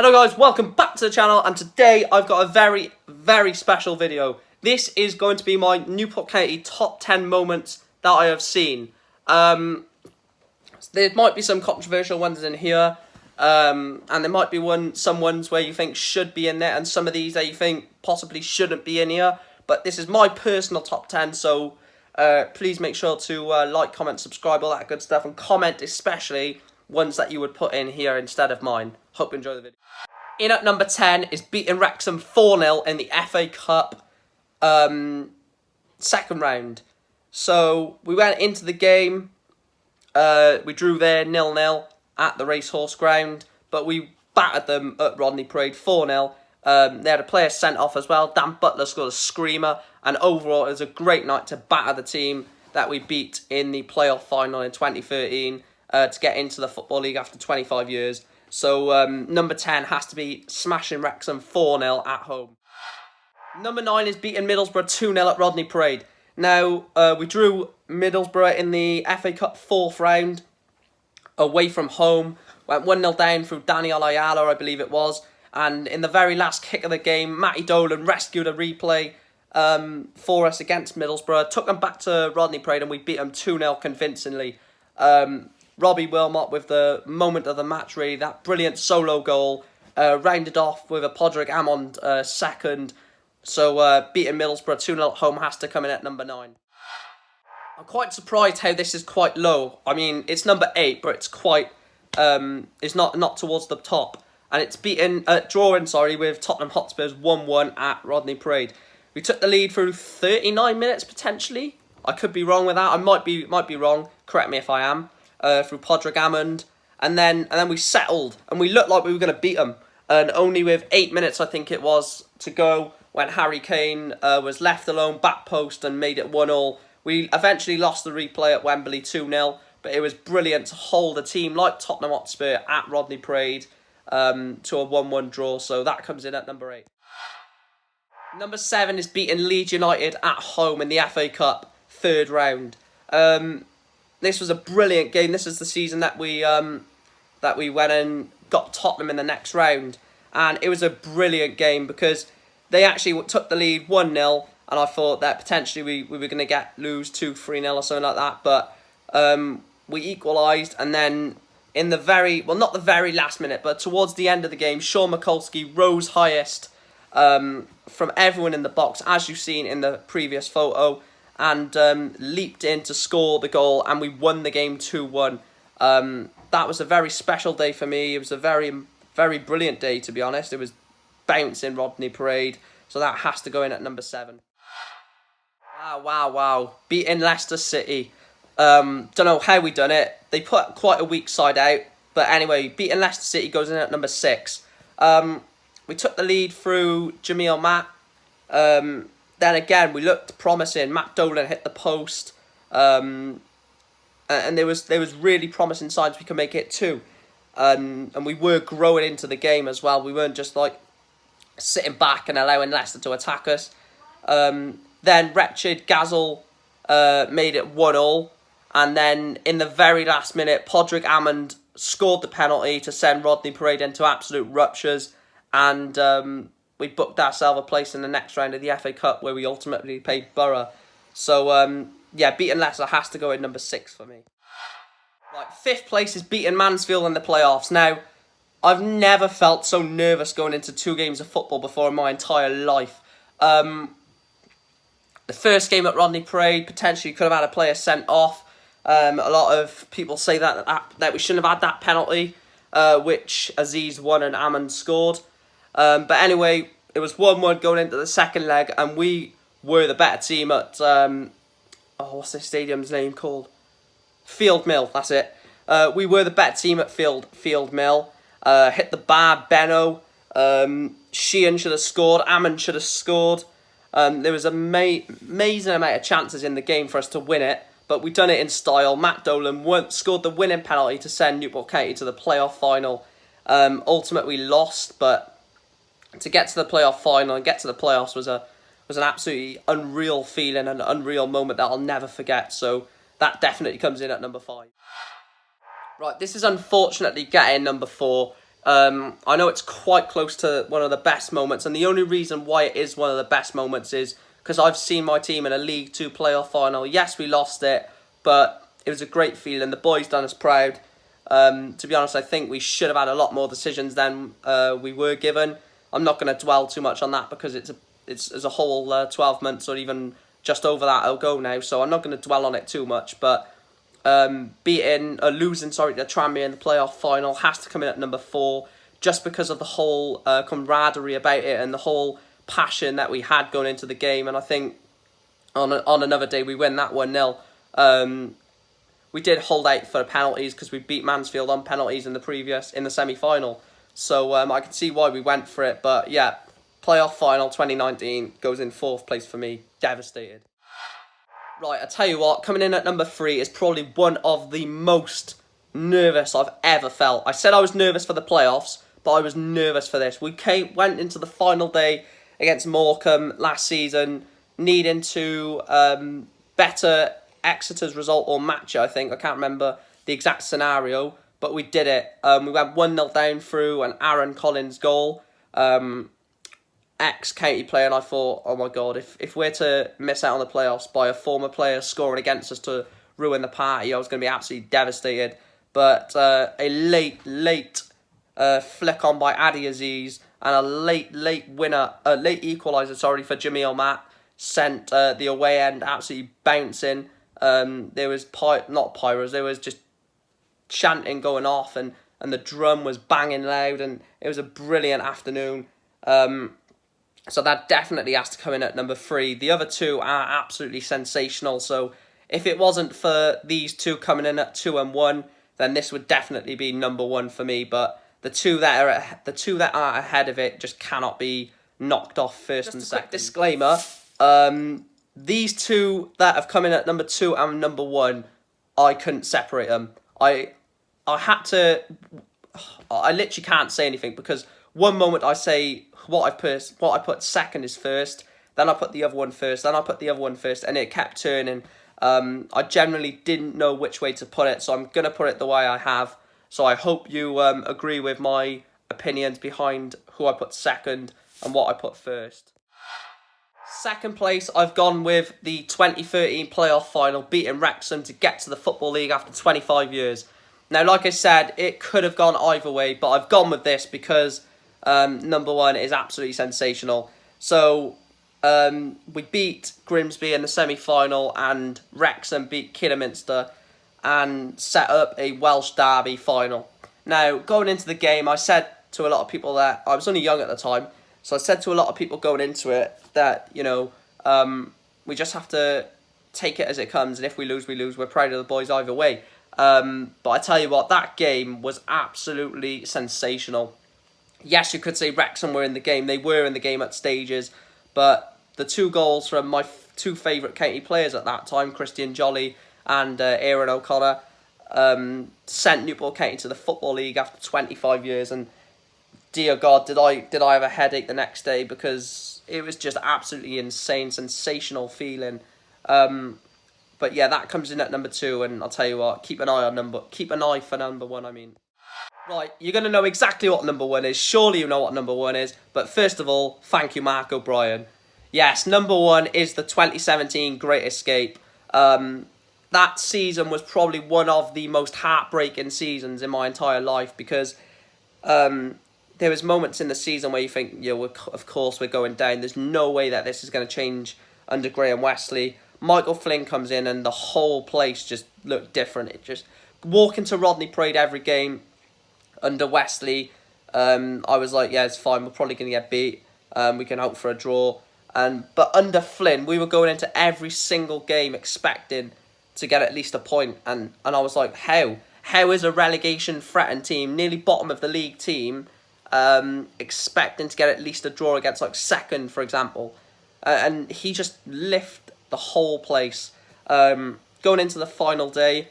Hello guys, welcome back to the channel, and today I've got a very special video. This is going to be my Newport County top 10 moments that I have seen. There might be some controversial ones in here, and there might be some ones where you think should be in there, and some of these that you think possibly shouldn't be in here. But this is my personal top 10, so please make sure to like, comment, subscribe, all that good stuff, and comment especially ones that you would put in here instead of mine. Hope you enjoy the video. In at number 10 is beating Wrexham 4-0 in the FA Cup second round. So we went into the game, we drew there 0-0 at the Racehorse Ground, but we battered them at Rodney Parade 4-0. They had a player sent off as well. Dan Butler scored a screamer, and overall it was a great night to batter the team that we beat in the playoff final in 2013 to get into the Football League after 25 years. So number 10 has to be smashing Wrexham 4-0 at home. Number 9 is beating Middlesbrough 2-0 at Rodney Parade. Now, we drew Middlesbrough in the FA Cup 4th round away from home. Went 1-0 down through Daniel Ayala, I believe it was. And in the very last kick of the game, Matty Dolan rescued a replay for us against Middlesbrough. Took them back to Rodney Parade and we beat them 2-0 convincingly. Robbie Wilmot with the moment of the match, really. That brilliant solo goal. Rounded off with a Podrick Amond second. So beating Middlesbrough 2-0 at home has to come in at number 9. I'm quite surprised how this is quite low. I mean, it's number 8, but it's quite... it's not towards the top. And it's drawing with Tottenham Hotspurs 1-1 at Rodney Parade. We took the lead through 39 minutes, potentially. I could be wrong with that. I might be wrong. Correct me if I am. Through Podrick Amond. And then we settled. And we looked like we were going to beat them. And only with 8 minutes, I think it was, to go, when Harry Kane was left alone, back post, and made it 1-1. We eventually lost the replay at Wembley 2-0. But it was brilliant to hold a team like Tottenham Hotspur at Rodney Parade to a 1-1 draw. So that comes in at number 8. Number 7 is beating Leeds United at home in the FA Cup 3rd round. This was a brilliant game. This is the season that we went and got Tottenham in the next round. And it was a brilliant game because they actually took the lead 1-0. And I thought that potentially we were going to lose 2-3-0 or something like that. But we equalised. And then in the not the very last minute, but towards the end of the game, Sean Mikulski rose highest from everyone in the box, as you've seen in the previous photo, and leaped in to score the goal, and we won the game 2-1. That was a very special day for me. It was a very brilliant day, to be honest. It was bouncing Rodney Parade, so that has to go in at number 7. Wow. Beating Leicester City. Don't know how we done it. They put quite a weak side out, but anyway, beating Leicester City goes in at number 6. We took the lead through Jamil Matt. Then again, we looked promising. Matt Dolan hit the post. And there was really promising signs we could make it 2. And we were growing into the game as well. We weren't just like sitting back and allowing Leicester to attack us. Then wretched Gazelle made it 1-1. And then in the very last minute, Podrick Amond scored the penalty to send Rodney Parade into absolute ruptures. And we booked ourselves a place in the next round of the FA Cup, where we ultimately played Borough. So, yeah, beating Leicester has to go in number 6 for me. Right, 5th place is beating Mansfield in the playoffs. Now, I've never felt so nervous going into 2 games of football before in my entire life. The first game at Rodney Parade, potentially could have had a player sent off. A lot of people say that we shouldn't have had that penalty, which Aziz won and Amond scored. But anyway, it was 1-1 going into the second leg, and we were the better team at, what's this stadium's name called? Field Mill, that's it. We were the better team at Field Mill. Hit the bar, Benno. Sheehan should have scored. Amond should have scored. There was an amazing amount of chances in the game for us to win it, but we done it in style. Matt Dolan scored the winning penalty to send Newport County to the playoff final. Ultimately lost, but to get to the playoff final and get to the playoffs was an absolutely unreal feeling and an unreal moment that I'll never forget. So that definitely comes in at number 5. Right, this is unfortunately getting number 4. I know it's quite close to one of the best moments, and the only reason why it is one of the best moments is because I've seen my team in a League Two playoff final. Yes, we lost it, but it was a great feeling. The boys done us proud. To be honest, I think we should have had a lot more decisions than we were given. I'm not going to dwell too much on that because it's a whole 12 months or even just over that ago now, so I'm not going to dwell on it too much. But losing to Tranmere in the playoff final has to come in at number 4, just because of the whole camaraderie about it and the whole passion that we had going into the game. And I think on another day we win that 1-0. We did hold out for penalties because we beat Mansfield on penalties in the semi-final. So I can see why we went for it. But yeah, playoff final 2019 goes in 4th place for me. Devastated. Right, I tell you what, coming in at number 3 is probably one of the most nervous I've ever felt. I said I was nervous for the playoffs, but I was nervous for this. We went into the final day against Morecambe last season, needing to better Exeter's result or match it, I think. I can't remember the exact scenario, but we did it. We went 1-0 down through an Aaron Collins goal. Ex-county player, and I thought, oh my God, if we're to miss out on the playoffs by a former player scoring against us to ruin the party, I was going to be absolutely devastated. But a late flick on by Adi Aziz and a late equaliser, for Jamil Matt sent the away end absolutely bouncing. There was not pyros, there was just chanting going off, and the drum was banging loud, and it was a brilliant afternoon. So that definitely has to come in at number 3. The other 2 are absolutely sensational. So if it wasn't for these 2 coming in at 2 and 1, then this would definitely be number 1 for me. But the two that are ahead of it just cannot be knocked off first and second. Quick disclaimer: these 2 that have come in at number 2 and number 1, I couldn't separate them. I literally can't say anything because one moment I say what I put second is first, then I put the other one first, then I put the other one first, and it kept turning. I generally didn't know which way to put it, so I'm going to put it the way I have. So I hope you agree with my opinions behind who I put second and what I put first. Second place, I've gone with the 2013 playoff final, beating Wrexham to get to the Football League after 25 years. Now, like I said, it could have gone either way, but I've gone with this because number 1 is absolutely sensational. So we beat Grimsby in the semi-final, and Wrexham beat Kidderminster and set up a Welsh derby final. Now, going into the game, I said to a lot of people that I was only young at the time, so I said to a lot of people going into it that, we just have to take it as it comes, and if we lose, we lose. We're proud of the boys either way. But I tell you what, that game was absolutely sensational. Yes, you could say Wrexham were in the game. They were in the game at stages, but the 2 goals from my 2 favourite county players at that time, Christian Jolly and Aaron O'Connor, sent Newport County to the Football League after 25 years. And dear God, did I have a headache the next day, because it was just absolutely insane, sensational feeling. But yeah, that comes in at number 2, and I'll tell you what, keep an eye for number 1. I mean. Right, you're going to know exactly what number 1 is. Surely you know what number 1 is. But first of all, thank you, Mark O'Brien. Yes, number 1 is the 2017 Great Escape. That season was probably one of the most heartbreaking seasons in my entire life, because there was moments in the season where you think, of course we're going down. There's no way that this is going to change under Graham Westley. Michael Flynn comes in and the whole place just looked different. It just walking to Rodney Parade every game under Westley, I was like, yeah, it's fine. We're probably going to get beat. We can hope for a draw. But under Flynn, we were going into every single game expecting to get at least a point. And I was like, how? How is a relegation threatened team, nearly bottom of the league team, expecting to get at least a draw against like second, for example? And he just lifted the whole place. Going into the final day,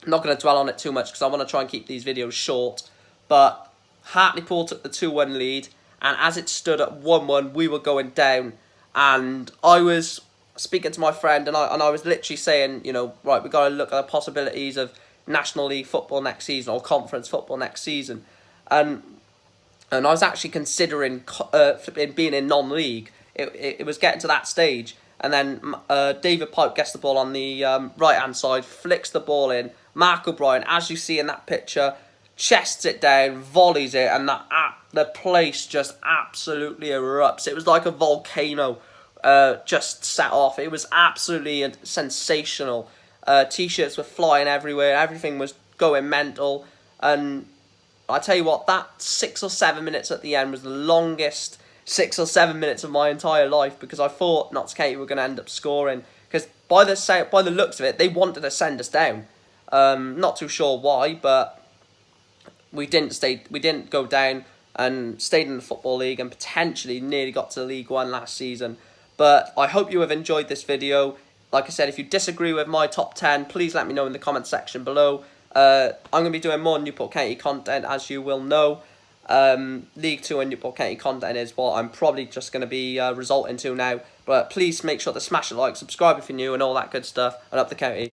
I'm not going to dwell on it too much because I want to try and keep these videos short. But Hartlepool took the 2-1 lead, and as it stood at 1-1, we were going down. And I was speaking to my friend, and I was literally saying, right, we've got to look at the possibilities of National League football next season or conference football next season. and I was actually considering being in non-league. It was getting to that stage, and then David Pipe gets the ball on the right-hand side, flicks the ball in. Mark O'Brien, as you see in that picture, chests it down, volleys it, and the place just absolutely erupts. It was like a volcano just set off. It was absolutely sensational. T-shirts were flying everywhere. Everything was going mental. And I tell you what, that 6 or 7 minutes at the end was the longest 6 or 7 minutes of my entire life, because I thought Notts County were going to end up scoring. Because by the looks of it, they wanted to send us down. Not too sure why, but we didn't go down and stayed in the Football League and potentially nearly got to League One last season. But I hope you have enjoyed this video. Like I said, if you disagree with my top 10, please let me know in the comment section below. I'm going to be doing more Newport County content, as you will know. League 2 and Newport County content is what I'm probably just going to be resorting to now. But please make sure to smash a like, subscribe if you're new, and all that good stuff. And up the county.